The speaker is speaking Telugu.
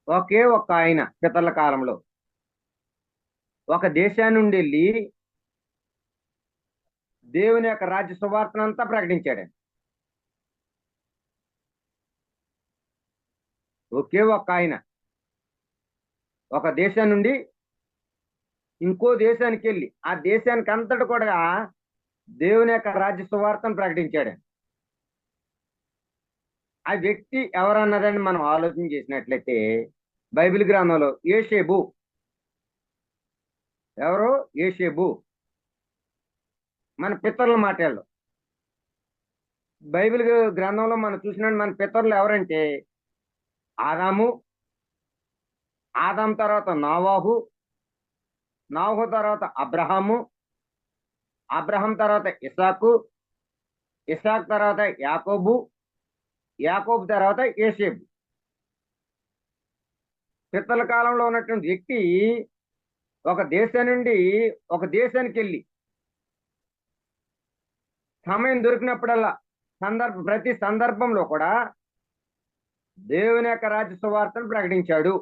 ఒకే ఒక్క ఆయన పితరుల కాలంలో ఒక దేశాన్ని నుండి వెళ్ళి దేవుని యొక్క రాజ్య సువార్తనంతా ప్రకటించాడు. ఒకే ఒక్క ఆయన ఒక దేశం నుండి ఇంకో దేశానికి వెళ్ళి ఆ దేశానికి అంతటి కూడా దేవుని యొక్క రాజ్య సువార్తను ప్రకటించాడు. ఆ వ్యక్తి ఎవరన్నదని మనం ఆలోచన చేసినట్లయితే బైబిల్ గ్రంథంలో యోషేబు. ఎవరు? యోషేబు. మన పితరుల మాటల్లో బైబిల్ గ్రంథంలో మనం చూసినట్టు మన పితరులు ఎవరంటే ఆదాము, ఆదాం తర్వాత నోవాహు, నోవాహు తర్వాత అబ్రహాము, అబ్రహాం తర్వాత ఇసాకు, ఇసాక్ తర్వాత యాకోబు, యాకోబు తర్వాత యోసేపు. పిత్తల కాలంలో ఉన్నటువంటి వ్యక్తి ఒక దేశం నుండి ఒక దేశానికి వెళ్ళి సమయం దొరికినప్పుడల్లా ప్రతి సందర్భంలో కూడా దేవుని యొక్క రాజ్య సువార్తను ప్రకటించాడు.